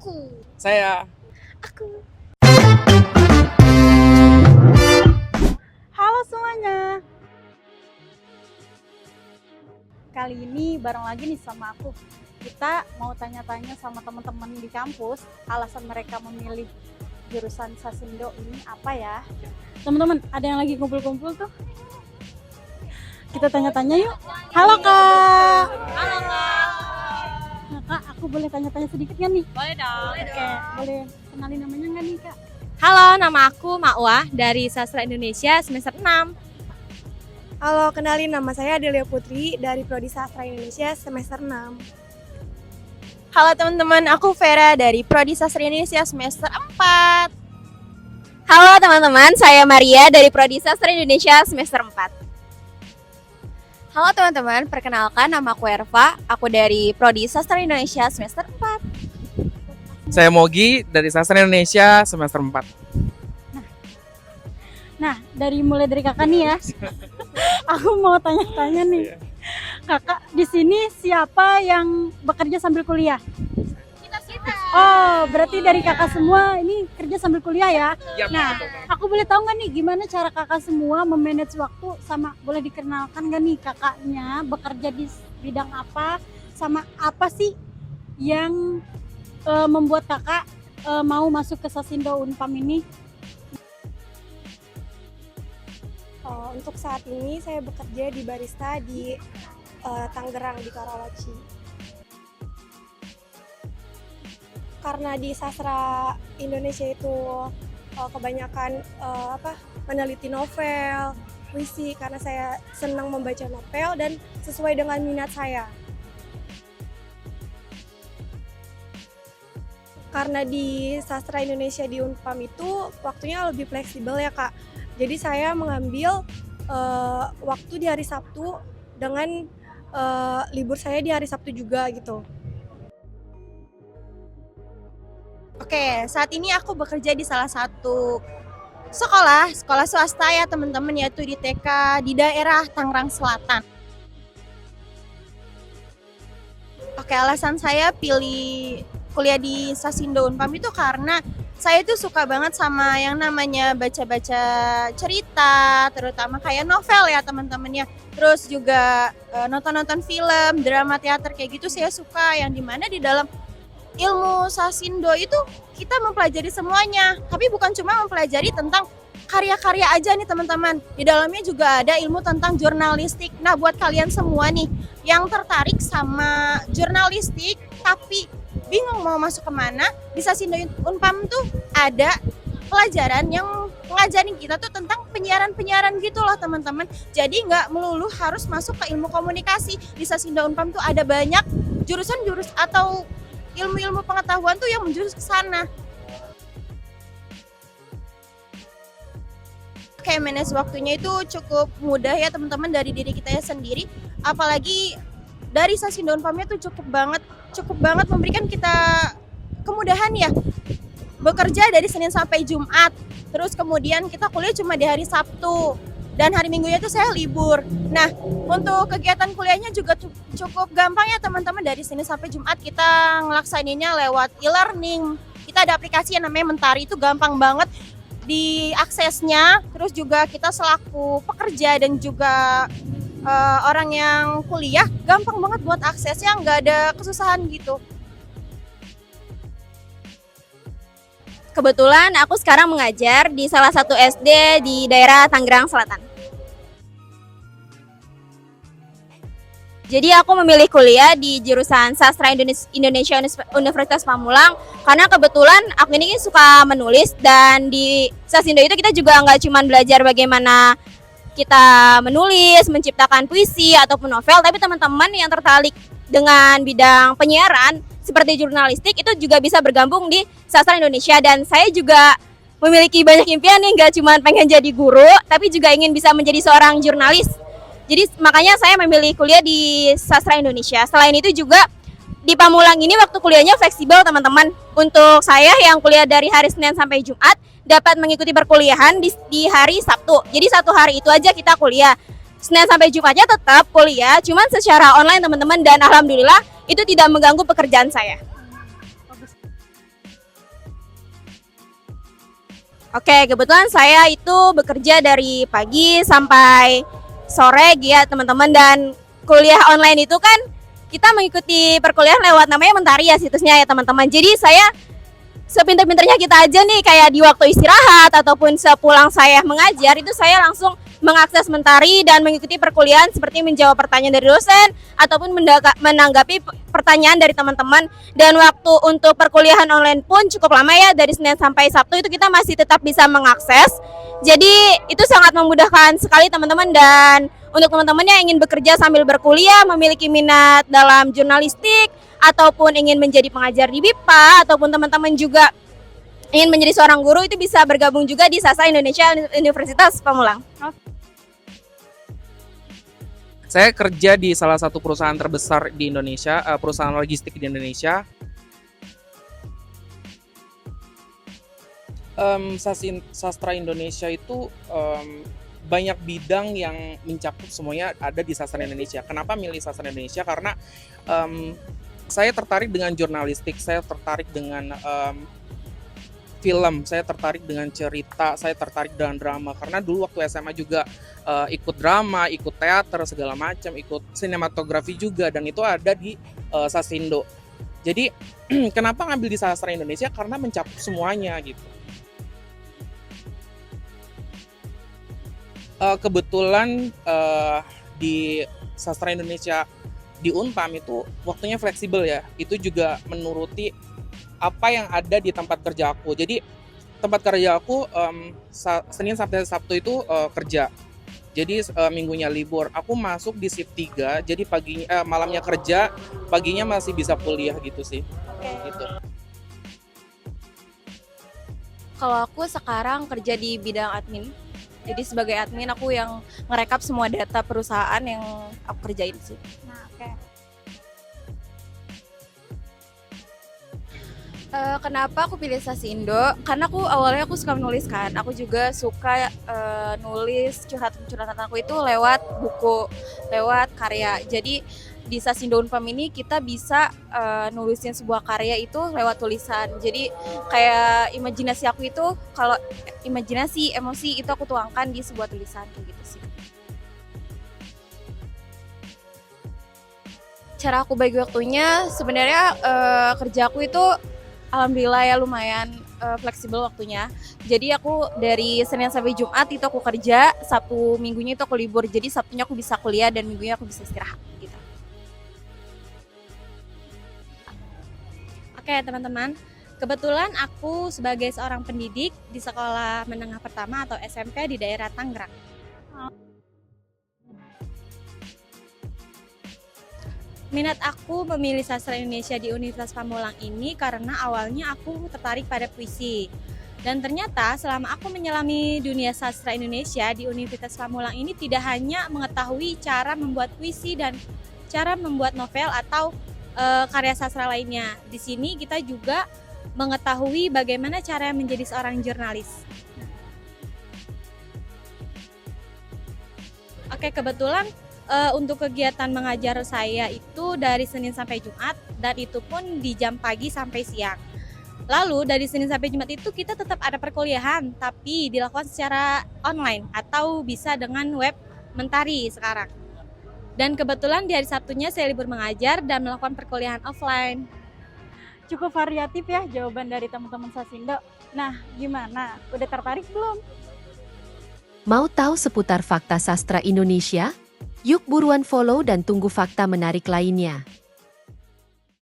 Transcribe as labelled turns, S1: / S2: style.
S1: Aku.
S2: Saya.
S1: Aku.
S3: Halo semuanya. Kali ini bareng lagi nih sama aku. Kita mau tanya-tanya sama teman-teman di kampus alasan mereka memilih jurusan Sasindo ini apa ya. Teman-teman, ada yang lagi kumpul-kumpul tuh? Kita tanya-tanya yuk. Halo Kak.
S1: Halo Kak.
S3: Nah, Kak, aku boleh tanya-tanya sedikit nggak nih?
S1: Boleh dong.
S3: Oke, boleh kenalin namanya nggak nih Kak?
S1: Halo, nama aku Ma'wah dari Sastra Indonesia semester 6.
S4: Halo, kenalin nama saya Adelia Putri dari Prodi Sastra Indonesia semester 6.
S5: Halo teman-teman, aku Vera dari Prodi Sastra Indonesia semester 4.
S6: Halo teman-teman, saya Maria dari Prodi Sastra Indonesia semester 4.
S5: Halo teman-teman, perkenalkan nama aku Erva, aku dari Prodi Sastra Indonesia semester 4.
S2: Saya Mogi dari Sastra Indonesia semester 4.
S3: Nah, mulai dari kakak nih ya. Aku mau tanya-tanya nih. Kakak, di sini siapa yang bekerja sambil kuliah? Oh, berarti dari kakak semua ini kerja sambil kuliah ya?
S2: Ya,
S3: Nah, aku boleh tahu nggak nih gimana cara kakak semua memanage waktu, sama boleh dikenalkan nggak nih kakaknya bekerja di bidang apa, sama apa sih yang membuat kakak mau masuk ke Sasindo Unpam ini?
S4: Untuk saat ini saya bekerja di barista di Tangerang di Karawaci. Karena di sastra Indonesia itu kebanyakan meneliti novel, puisi, karena saya senang membaca novel dan sesuai dengan minat saya. Karena di sastra Indonesia di Unpam itu waktunya lebih fleksibel ya Kak. Jadi saya mengambil waktu di hari Sabtu dengan libur saya di hari Sabtu juga gitu.
S5: Oke, saat ini aku bekerja di salah satu sekolah swasta ya teman-teman, yaitu di TK di daerah Tangerang Selatan. Oke, alasan saya pilih kuliah di Sasindo Unpam itu karena saya tuh suka banget sama yang namanya baca-baca cerita, terutama kayak novel ya teman-teman ya. Terus juga nonton-nonton film, drama teater kayak gitu saya suka, yang dimana di dalam ilmu Sasindo itu kita mempelajari semuanya, tapi bukan cuma mempelajari tentang karya-karya aja nih teman-teman. Di dalamnya juga ada ilmu tentang jurnalistik. Nah, buat kalian semua nih yang tertarik sama jurnalistik tapi bingung mau masuk kemana, di Sasindo Unpam tuh ada pelajaran yang ngajarin kita tuh tentang penyiaran-penyiaran gitu loh teman-teman. Jadi nggak melulu harus masuk ke ilmu komunikasi. Di Sasindo Unpam tuh ada banyak jurusan-jurus atau ilmu-ilmu pengetahuan tuh yang menjurus ke sana. Kayak manage waktunya itu cukup mudah ya teman-teman dari diri kita sendiri. Apalagi dari Sasindo Unpamnya tuh cukup banget memberikan kita kemudahan ya. Bekerja dari Senin sampai Jumat. Terus kemudian kita kuliah cuma di hari Sabtu. Dan hari Minggunya itu saya libur. Nah, untuk kegiatan kuliahnya juga cukup gampang ya teman-teman. Dari Senin sampai Jumat kita ngelaksaininnya lewat e-learning. Kita ada aplikasi yang namanya Mentari, itu gampang banget diaksesnya. Terus juga kita selaku pekerja dan juga orang yang kuliah, gampang banget buat aksesnya, nggak ada kesusahan gitu.
S6: Kebetulan aku sekarang mengajar di salah satu SD di daerah Tangerang Selatan. Jadi aku memilih kuliah di jurusan Sastra Indonesia Universitas Pamulang karena kebetulan aku ini suka menulis, dan di Sasindo itu kita juga nggak cuma belajar bagaimana kita menulis, menciptakan puisi ataupun novel, tapi teman-teman yang tertarik dengan bidang penyiaran seperti jurnalistik itu juga bisa bergabung di Sastra Indonesia. Dan saya juga memiliki banyak impian nih, nggak cuma pengen jadi guru, tapi juga ingin bisa menjadi seorang jurnalis. Jadi makanya saya memilih kuliah di Sastra Indonesia. Selain itu juga di Pamulang ini waktu kuliahnya fleksibel teman-teman. Untuk saya yang kuliah dari hari Senin sampai Jumat dapat mengikuti perkuliahan di hari Sabtu. Jadi satu hari itu aja kita kuliah. Senin sampai Jumatnya tetap kuliah, cuman secara online teman-teman, dan alhamdulillah itu tidak mengganggu pekerjaan saya. Oke, kebetulan saya itu bekerja dari pagi sampai sore ya teman-teman, dan kuliah online itu kan kita mengikuti perkuliahan lewat namanya Mentari ya situsnya ya teman-teman. Jadi saya sepintar-pintarnya kita aja nih, kayak di waktu istirahat ataupun sepulang saya mengajar itu saya langsung mengakses Mentari dan mengikuti perkuliahan seperti menjawab pertanyaan dari dosen ataupun menanggapi pertanyaan dari teman-teman. Dan waktu untuk perkuliahan online pun cukup lama ya, dari Senin sampai Sabtu itu kita masih tetap bisa mengakses. Jadi itu sangat memudahkan sekali teman-teman, dan untuk teman-teman yang ingin bekerja sambil berkuliah, memiliki minat dalam jurnalistik ataupun ingin menjadi pengajar di BIPA ataupun teman-teman juga ingin menjadi seorang guru, itu bisa bergabung juga di Sastra Indonesia Universitas Pamulang.
S2: Saya kerja di salah satu perusahaan terbesar di Indonesia, perusahaan logistik di Indonesia. Sastra Indonesia itu banyak bidang yang mencakup semuanya ada di Sastra Indonesia. Kenapa milih Sastra Indonesia? Karena saya tertarik dengan jurnalistik, saya tertarik dengan film, saya tertarik dengan cerita, saya tertarik dengan drama. Karena dulu waktu SMA juga ikut drama, ikut teater, segala macam, ikut sinematografi juga, dan itu ada di Sasindo. Jadi kenapa ngambil di Sastra Indonesia? Karena mencakup semuanya gitu. Kebetulan di Sastra Indonesia di Unpam itu waktunya fleksibel ya. Itu juga menuruti apa yang ada di tempat kerja aku. Jadi tempat kerja aku Senin sampai Sabtu itu kerja. Jadi minggunya libur. Aku masuk di shift 3, jadi malamnya kerja, paginya masih bisa kuliah gitu sih. Gitu.
S5: Kalau aku sekarang kerja di bidang admin. Jadi sebagai admin aku yang ngerekap semua data perusahaan yang aku kerjain sih.
S3: Nah, oke.
S5: Kenapa aku pilih Sasindo? Karena awalnya aku suka menulis kan. Aku juga suka nulis curhatan aku itu lewat buku, lewat karya. Jadi di Sasindo Unpam ini kita bisa nulisin sebuah karya itu lewat tulisan. Jadi kayak imajinasi aku itu, kalau imajinasi, emosi itu aku tuangkan di sebuah tulisan kayak gitu sih. Cara aku bagi waktunya sebenarnya kerja aku itu alhamdulillah ya lumayan fleksibel waktunya. Jadi aku dari Senin sampai Jumat itu aku kerja, Sabtu Minggunya itu aku libur. Jadi Sabtunya aku bisa kuliah dan Minggunya aku bisa istirahat gitu.
S1: Oke teman-teman, kebetulan aku sebagai seorang pendidik di sekolah menengah pertama atau SMP di daerah Tangerang. Minat aku memilih Sastra Indonesia di Universitas Pamulang ini karena awalnya aku tertarik pada puisi. Dan ternyata selama aku menyelami dunia sastra Indonesia di Universitas Pamulang ini tidak hanya mengetahui cara membuat puisi dan cara membuat novel atau karya sastra lainnya. Di sini kita juga mengetahui bagaimana cara menjadi seorang jurnalis. Oke, kebetulan untuk kegiatan mengajar saya itu dari Senin sampai Jumat, dan itu pun di jam pagi sampai siang. Lalu dari Senin sampai Jumat itu kita tetap ada perkuliahan, tapi dilakukan secara online atau bisa dengan web Mentari sekarang. Dan kebetulan di hari Sabtunya saya libur mengajar dan melakukan perkuliahan offline.
S3: Cukup variatif ya jawaban dari teman-teman Sasindo. Nah, gimana? Udah tertarik belum?
S7: Mau tahu seputar fakta sastra Indonesia? Yuk buruan follow dan tunggu fakta menarik lainnya.